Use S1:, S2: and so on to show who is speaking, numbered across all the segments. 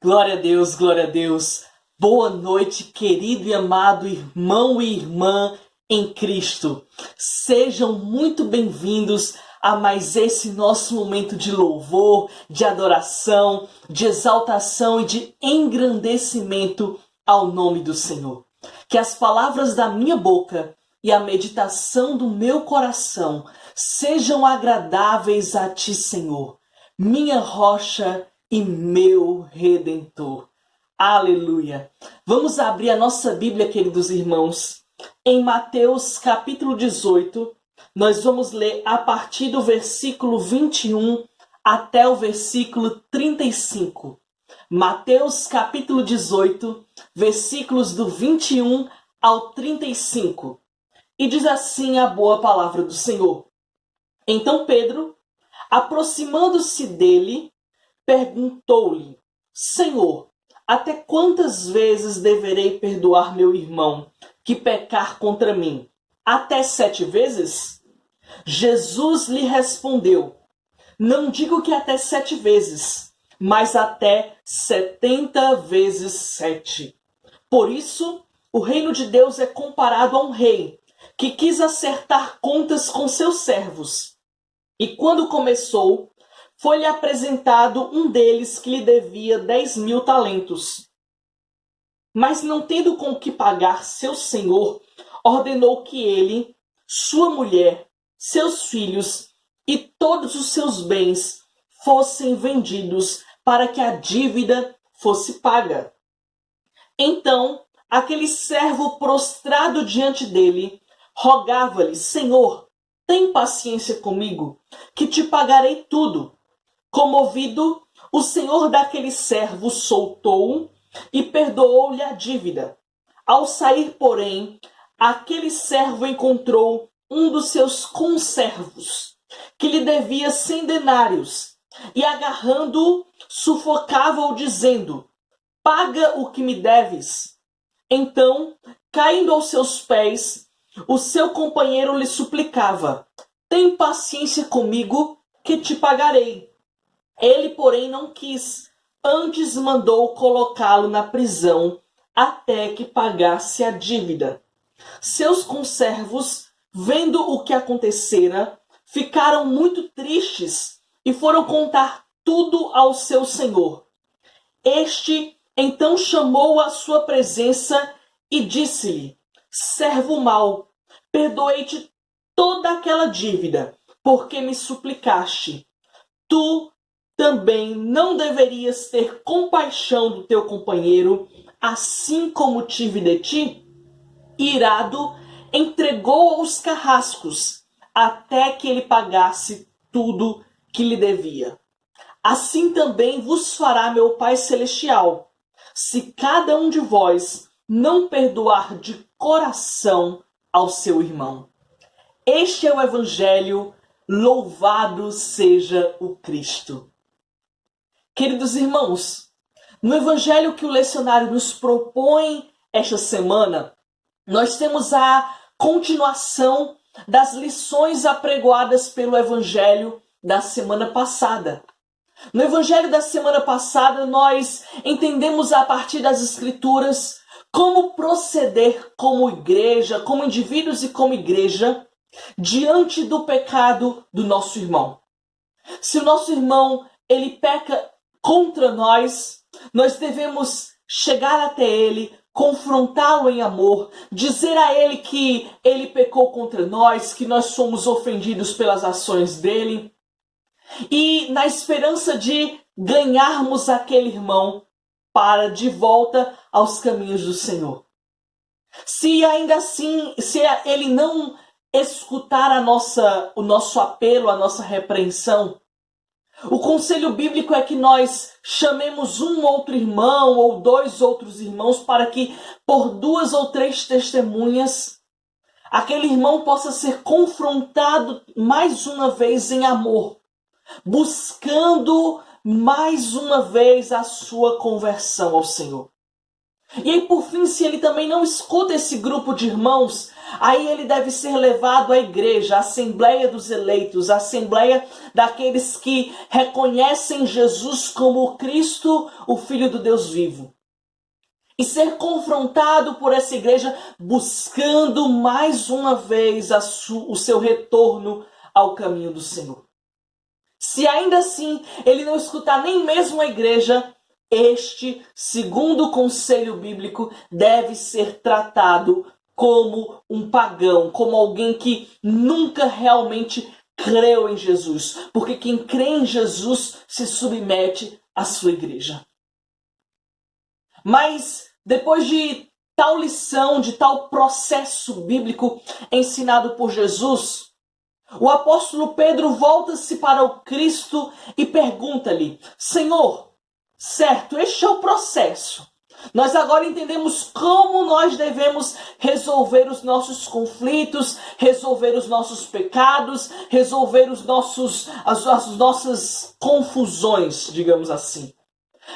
S1: Glória a Deus, glória a Deus. Boa noite, querido e amado irmão e irmã em Cristo. Sejam muito bem-vindos a mais esse nosso momento de louvor, de adoração, de exaltação e de engrandecimento ao nome do Senhor. Que as palavras da minha boca e a meditação do meu coração sejam agradáveis a Ti, Senhor, minha rocha e meu Redentor. Aleluia! Vamos abrir a nossa Bíblia, queridos irmãos, em Mateus capítulo 18. Nós vamos ler a partir do versículo 21 até o versículo 35. Mateus capítulo 18, versículos do 21 ao 35. E diz assim a boa palavra do Senhor. Então Pedro, aproximando-se dele, perguntou-lhe: Senhor, até quantas vezes deverei perdoar meu irmão que pecar contra mim? Até 7 vezes? Jesus lhe respondeu: Não digo que até 7 vezes, mas até 70 vezes 7. Por isso, o reino de Deus é comparado a um rei que quis acertar contas com seus servos. E quando começou, foi-lhe apresentado um deles que lhe devia 10.000 talentos. Mas não tendo com que pagar seu senhor, ordenou que ele, sua mulher, seus filhos e todos os seus bens fossem vendidos para que a dívida fosse paga. Então, aquele servo prostrado diante dele, rogava-lhe: Senhor, tem paciência comigo, que te pagarei tudo. Comovido, o senhor daquele servo soltou-o e perdoou-lhe a dívida. Ao sair, porém, aquele servo encontrou um dos seus conservos, que lhe devia 100 denários, e agarrando-o, sufocava-o, dizendo: Paga o que me deves. Então, caindo aos seus pés, o seu companheiro lhe suplicava: Tem paciência comigo, que te pagarei. Ele, porém, não quis, antes mandou colocá-lo na prisão até que pagasse a dívida. Seus conservos, vendo o que acontecera, ficaram muito tristes e foram contar tudo ao seu senhor. Este então chamou-o à sua presença e disse-lhe: Servo mau, perdoei-te toda aquela dívida, porque me suplicaste. Tu também não deverias ter compaixão do teu companheiro, assim como tive de ti? Irado, entregou aos carrascos, até que ele pagasse tudo que lhe devia. Assim também vos fará meu Pai Celestial, se cada um de vós não perdoar de coração ao seu irmão. Este é o Evangelho, louvado seja o Cristo. Queridos irmãos, no Evangelho que o lecionário nos propõe esta semana, nós temos a continuação das lições apregoadas pelo Evangelho da semana passada. No Evangelho da semana passada, nós entendemos a partir das Escrituras como proceder como igreja, como indivíduos e como igreja, diante do pecado do nosso irmão. Se o nosso irmão ele peca contra nós devemos chegar até ele, confrontá-lo em amor, dizer a ele que ele pecou contra nós, que nós somos ofendidos pelas ações dele, e na esperança de ganharmos aquele irmão para de volta aos caminhos do Senhor. Se ainda assim, se ele não escutar o nosso apelo, a nossa repreensão, o conselho bíblico é que nós chamemos um outro irmão ou 2 outros irmãos para que, por 2 ou 3 testemunhas, aquele irmão possa ser confrontado mais uma vez em amor, buscando mais uma vez a sua conversão ao Senhor. E aí, por fim, se ele também não escuta esse grupo de irmãos, aí ele deve ser levado à igreja, à Assembleia dos Eleitos, à Assembleia daqueles que reconhecem Jesus como o Cristo, o Filho do Deus vivo. E ser confrontado por essa igreja, buscando mais uma vez o seu retorno ao caminho do Senhor. Se ainda assim ele não escutar nem mesmo a igreja, este, segundo o conselho bíblico, deve ser tratado como um pagão, como alguém que nunca realmente creu em Jesus. Porque quem crê em Jesus se submete à sua igreja. Mas depois de tal lição, de tal processo bíblico ensinado por Jesus, o apóstolo Pedro volta-se para o Cristo e pergunta-lhe: Senhor, certo, este é o processo. Nós agora entendemos como nós devemos resolver os nossos conflitos, resolver os nossos pecados, resolver as nossas confusões, digamos assim.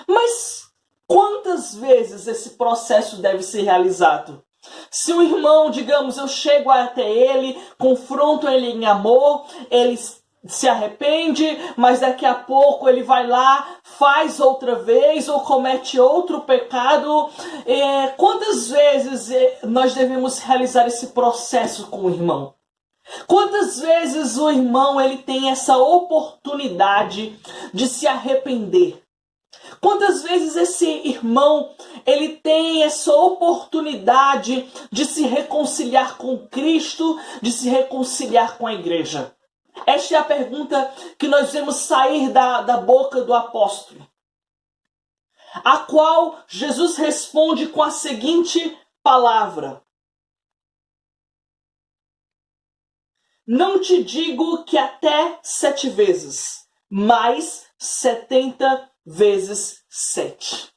S1: Mas quantas vezes esse processo deve ser realizado? Se um irmão, digamos, eu chego até ele, confronto ele em amor, ele se arrepende, mas daqui a pouco ele vai lá, faz outra vez ou comete outro pecado. Quantas vezes nós devemos realizar esse processo com o irmão? Quantas vezes o irmão ele tem essa oportunidade de se arrepender? Quantas vezes esse irmão ele tem essa oportunidade de se reconciliar com Cristo, de se reconciliar com a igreja? Esta é a pergunta que nós vemos sair da boca do apóstolo, a qual Jesus responde com a seguinte palavra: não te digo que até 7 vezes, mas 70 vezes 7.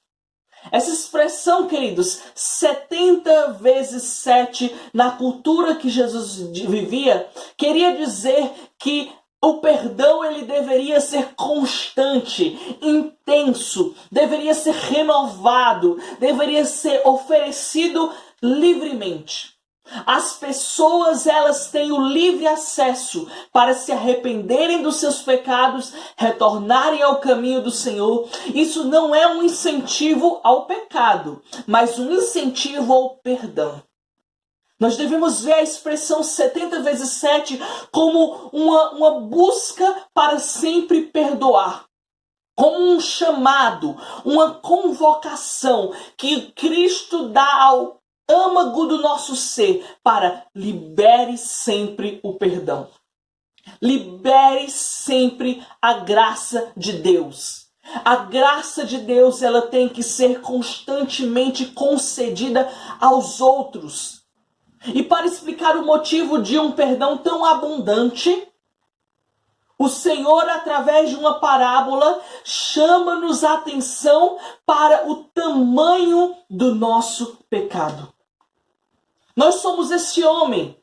S1: Essa expressão, queridos, 70 vezes 7, na cultura que Jesus vivia, queria dizer que o perdão ele deveria ser constante, intenso, deveria ser renovado, deveria ser oferecido livremente. As pessoas, elas têm o livre acesso para se arrependerem dos seus pecados, retornarem ao caminho do Senhor. Isso não é um incentivo ao pecado, mas um incentivo ao perdão. Nós devemos ver a expressão 70 vezes 7 como uma busca para sempre perdoar. Como um chamado, uma convocação que Cristo dá ao âmago do nosso ser para libere sempre o perdão. Libere sempre a graça de Deus. A graça de Deus ela tem que ser constantemente concedida aos outros. E para explicar o motivo de um perdão tão abundante, o Senhor, através de uma parábola, chama-nos a atenção para o tamanho do nosso pecado. Nós somos esse homem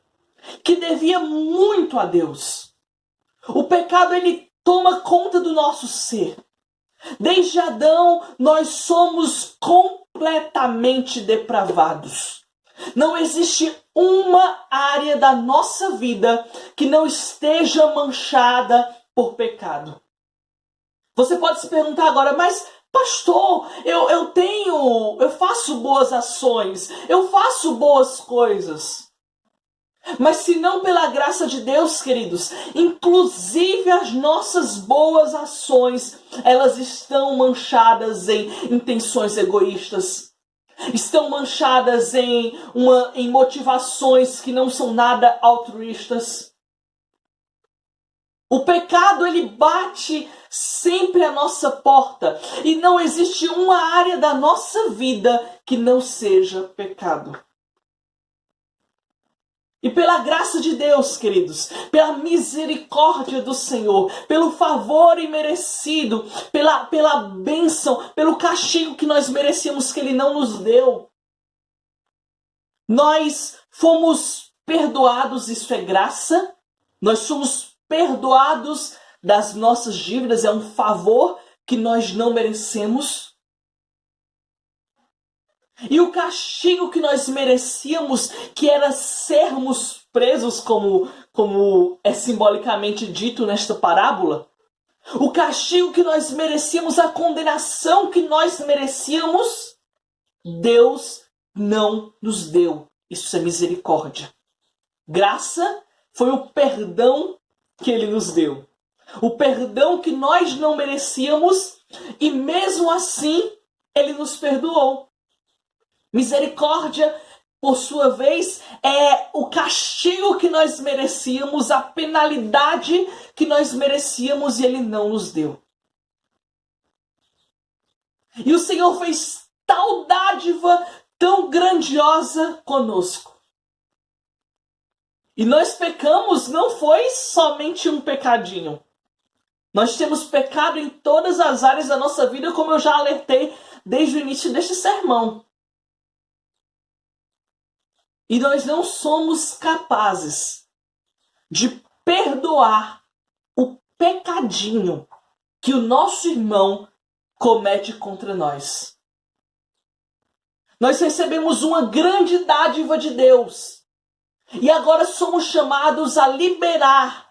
S1: que devia muito a Deus. O pecado ele toma conta do nosso ser. Desde Adão, nós somos completamente depravados. Não existe uma área da nossa vida que não esteja manchada por pecado. Você pode se perguntar agora, mas pastor, eu faço boas ações, eu faço boas coisas. Mas se não pela graça de Deus, queridos, inclusive as nossas boas ações, elas estão manchadas em intenções egoístas. Estão manchadas em motivações que não são nada altruístas. O pecado, ele bate sempre à nossa porta. E não existe uma área da nossa vida que não seja pecado. E pela graça de Deus, queridos, pela misericórdia do Senhor, pelo favor imerecido, pela bênção, pelo castigo que nós merecíamos que Ele não nos deu, nós fomos perdoados, isso é graça, nós somos perdoados das nossas dívidas, é um favor que nós não merecemos. E o castigo que nós merecíamos, que era sermos presos, como é simbolicamente dito nesta parábola, o castigo que nós merecíamos, a condenação que nós merecíamos, Deus não nos deu. Isso é misericórdia. Graça foi o perdão que Ele nos deu. O perdão que nós não merecíamos e mesmo assim Ele nos perdoou. Misericórdia, por sua vez, é o castigo que nós merecíamos, a penalidade que nós merecíamos e Ele não nos deu. E o Senhor fez tal dádiva tão grandiosa conosco. E nós pecamos, não foi somente um pecadinho. Nós temos pecado em todas as áreas da nossa vida, como eu já alertei desde o início deste sermão. E nós não somos capazes de perdoar o pecadinho que o nosso irmão comete contra nós. Nós recebemos uma grande dádiva de Deus. E agora somos chamados a liberar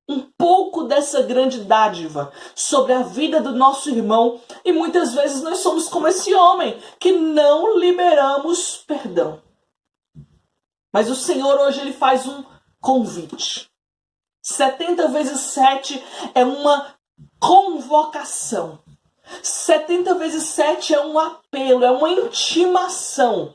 S1: um pouco dessa grande dádiva sobre a vida do nosso irmão. E muitas vezes nós somos como esse homem, que não liberamos perdão. Mas o Senhor hoje ele faz um convite. 70 vezes 7 é uma convocação. 70 vezes 7 é um apelo, é uma intimação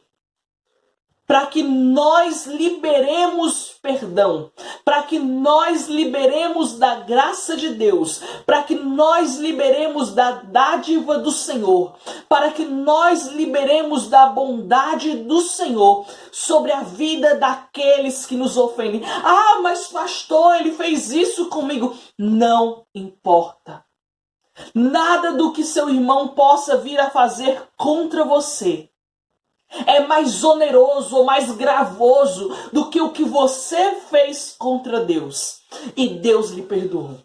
S1: para que nós liberemos perdão, para que nós liberemos da graça de Deus, para que nós liberemos da dádiva do Senhor, para que nós liberemos da bondade do Senhor sobre a vida daqueles que nos ofendem. Ah, mas pastor, ele fez isso comigo. Não importa. Nada do que seu irmão possa vir a fazer contra você é mais oneroso ou mais gravoso do que o que você fez contra Deus. E Deus lhe perdoou.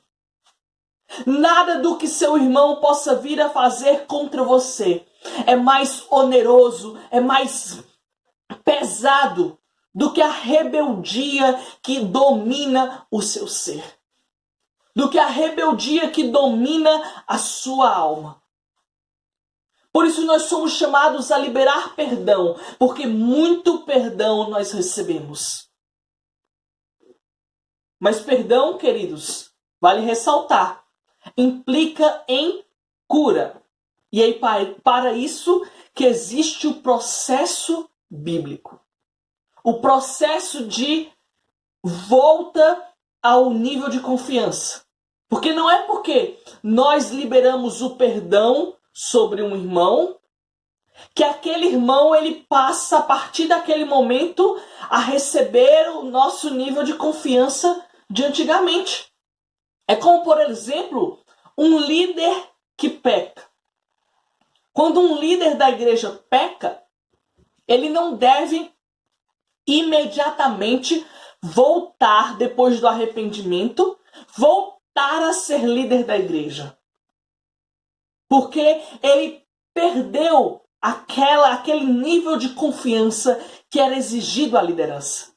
S1: Nada do que seu irmão possa vir a fazer contra você é mais oneroso, é mais pesado do que a rebeldia que domina o seu ser. Do que a rebeldia que domina a sua alma. Por isso nós somos chamados a liberar perdão, porque muito perdão nós recebemos. Mas perdão, queridos, vale ressaltar, implica em cura. E aí para isso que existe o processo bíblico. O processo de volta ao nível de confiança. Porque não é porque nós liberamos o perdão sobre um irmão, que aquele irmão ele passa a partir daquele momento a receber o nosso nível de confiança de antigamente. É como, por exemplo, um líder que peca. Quando um líder da igreja peca, ele não deve imediatamente voltar, depois do arrependimento, voltar a ser líder da igreja. Porque ele perdeu aquele nível de confiança que era exigido à liderança.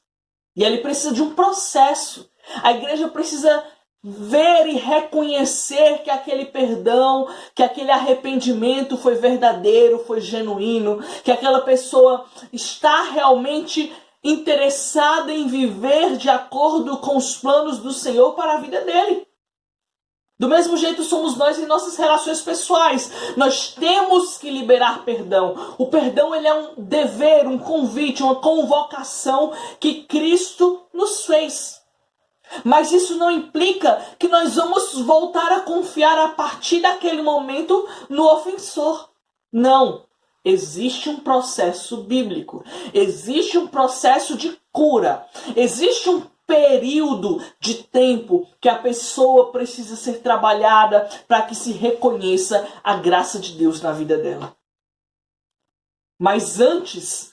S1: E ele precisa de um processo. A igreja precisa ver e reconhecer que aquele perdão, que aquele arrependimento foi verdadeiro, foi genuíno, que aquela pessoa está realmente interessada em viver de acordo com os planos do Senhor para a vida dele. Do mesmo jeito somos nós em nossas relações pessoais. Nós temos que liberar perdão. O perdão ele é um dever, um convite, uma convocação que Cristo nos fez. Mas isso não implica que nós vamos voltar a confiar a partir daquele momento no ofensor. Não. Existe um processo bíblico. Existe um processo de cura. Existe um período de tempo que a pessoa precisa ser trabalhada para que se reconheça a graça de Deus na vida dela. Mas antes,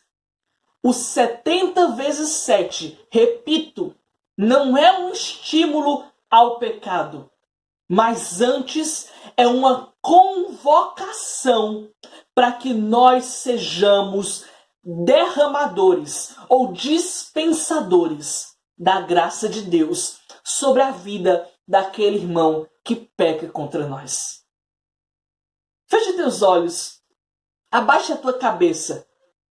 S1: os 70 vezes 7, repito, não é um estímulo ao pecado. mas antes é uma convocação para que nós sejamos derramadores ou dispensadores da graça de Deus sobre a vida daquele irmão que peca contra nós. Feche teus olhos, abaixe a tua cabeça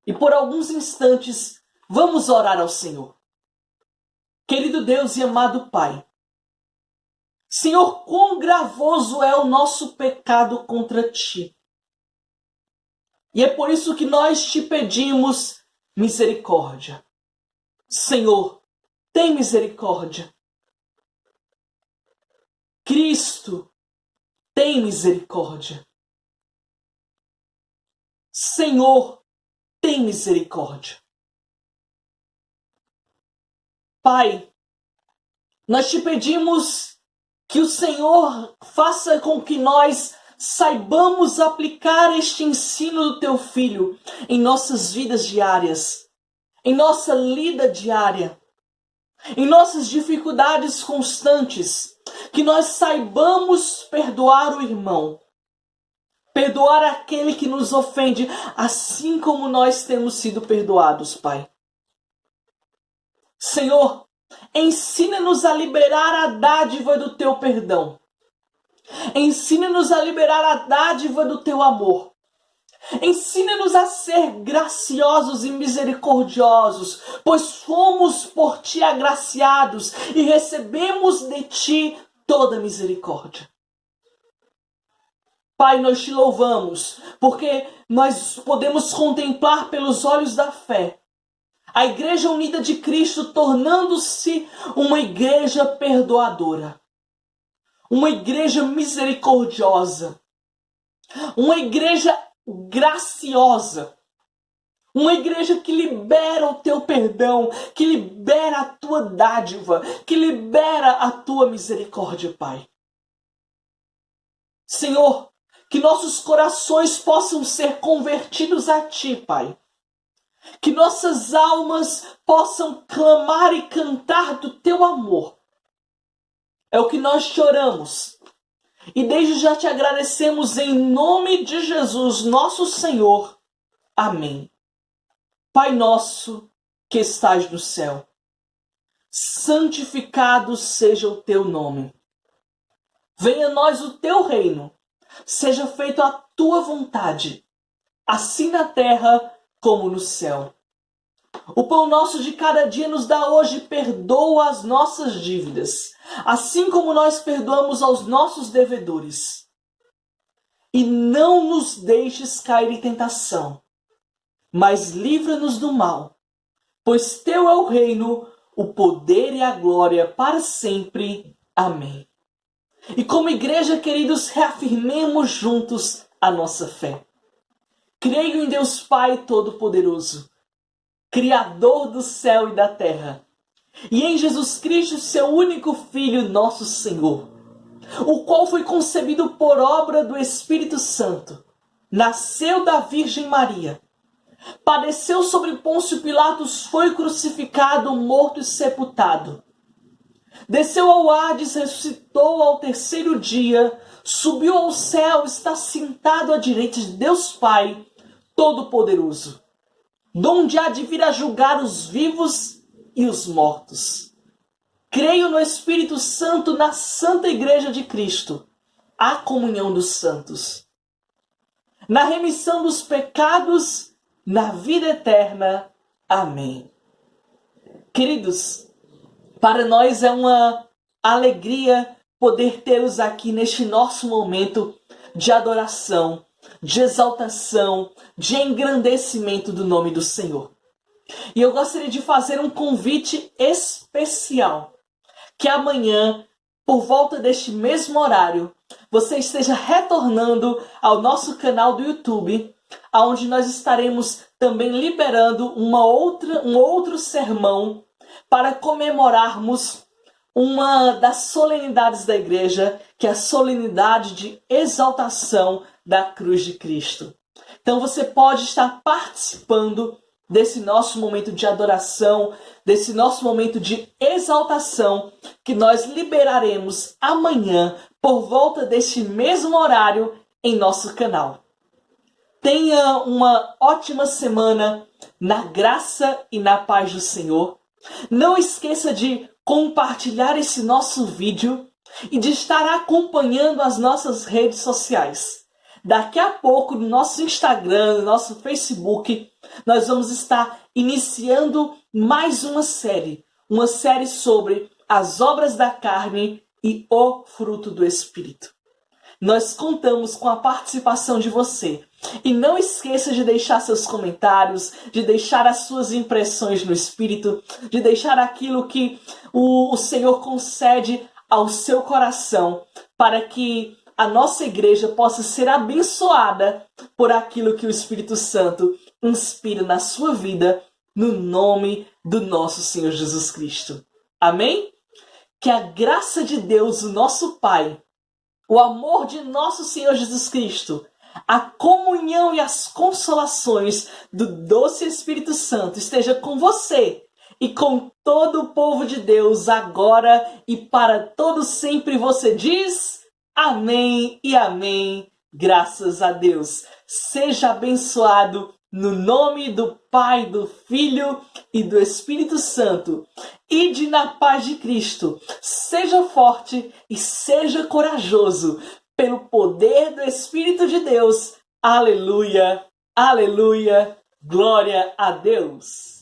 S1: e por alguns instantes vamos orar ao Senhor. Querido Deus e amado Pai, Senhor, quão gravoso é o nosso pecado contra Ti. E é por isso que nós te pedimos misericórdia. Senhor, tem misericórdia. Cristo, tem misericórdia. Senhor, tem misericórdia. Pai, nós te pedimos que o Senhor faça com que nós saibamos aplicar este ensino do Teu Filho em nossas vidas diárias, em nossa lida diária, em nossas dificuldades constantes, que nós saibamos perdoar o irmão, perdoar aquele que nos ofende, assim como nós temos sido perdoados, Pai. Senhor, ensina-nos a liberar a dádiva do Teu perdão. Ensina-nos a liberar a dádiva do Teu amor. Ensina-nos a ser graciosos e misericordiosos, pois fomos por Ti agraciados e recebemos de Ti toda misericórdia. Pai, nós Te louvamos, porque nós podemos contemplar pelos olhos da fé a Igreja Unida de Cristo tornando-se uma igreja perdoadora, uma igreja misericordiosa, uma igreja graciosa, uma igreja que libera o Teu perdão, que libera a Tua dádiva, que libera a Tua misericórdia, Pai. Senhor, que nossos corações possam ser convertidos a Ti, Pai. Que nossas almas possam clamar e cantar do Teu amor. É o que nós te oramos. E desde já te agradecemos em nome de Jesus, nosso Senhor. Amém. Pai nosso que estás no céu, santificado seja o Teu nome. Venha a nós o Teu reino. Seja feita a Tua vontade, assim na terra como no céu. O pão nosso de cada dia nos dá hoje, perdoa as nossas dívidas, assim como nós perdoamos aos nossos devedores. E não nos deixes cair em tentação, mas livra-nos do mal, pois Teu é o reino, o poder e a glória para sempre. Amém. E como igreja, queridos, reafirmemos juntos a nossa fé. Creio em Deus Pai Todo-Poderoso, Criador do céu e da terra, e em Jesus Cristo, Seu único Filho, nosso Senhor, o qual foi concebido por obra do Espírito Santo, nasceu da Virgem Maria, padeceu sobre Pôncio Pilatos, foi crucificado, morto e sepultado. Desceu ao Hades, ressuscitou ao terceiro dia, subiu ao céu, está sentado à direita de Deus Pai Todo-Poderoso, donde há de vir a julgar os vivos e os mortos. Creio no Espírito Santo, na Santa Igreja de Cristo, a comunhão dos santos, na remissão dos pecados, na vida eterna. Amém. Queridos, para nós é uma alegria poder tê-los aqui neste nosso momento de adoração, de exaltação, de engrandecimento do nome do Senhor. E eu gostaria de fazer um convite especial, que amanhã, por volta deste mesmo horário, você esteja retornando ao nosso canal do YouTube, onde nós estaremos também liberando um outro sermão para comemorarmos uma das solenidades da igreja, que é a solenidade de exaltação da cruz de Cristo. Então você pode estar participando desse nosso momento de adoração, desse nosso momento de exaltação, que nós liberaremos amanhã por volta deste mesmo horário em nosso canal. Tenha uma ótima semana na graça e na paz do Senhor. Não esqueça de compartilhar esse nosso vídeo e de estar acompanhando as nossas redes sociais. Daqui a pouco, no nosso Instagram, no nosso Facebook, nós vamos estar iniciando mais uma série sobre as obras da carne e o fruto do Espírito. Nós contamos com a participação de você. E não esqueça de deixar seus comentários, de deixar as suas impressões no Espírito, de deixar aquilo que o Senhor concede ao seu coração, para que a nossa igreja possa ser abençoada por aquilo que o Espírito Santo inspira na sua vida, no nome do nosso Senhor Jesus Cristo. Amém? Que a graça de Deus, o nosso Pai, o amor de nosso Senhor Jesus Cristo, a comunhão e as consolações do doce Espírito Santo esteja com você e com todo o povo de Deus, agora e para todo sempre. Você diz amém e amém. Graças a Deus. Seja abençoado no nome do Pai, do Filho e do Espírito Santo. Ide na paz de Cristo. Seja forte e seja corajoso pelo poder do Espírito de Deus. Aleluia, aleluia, glória a Deus.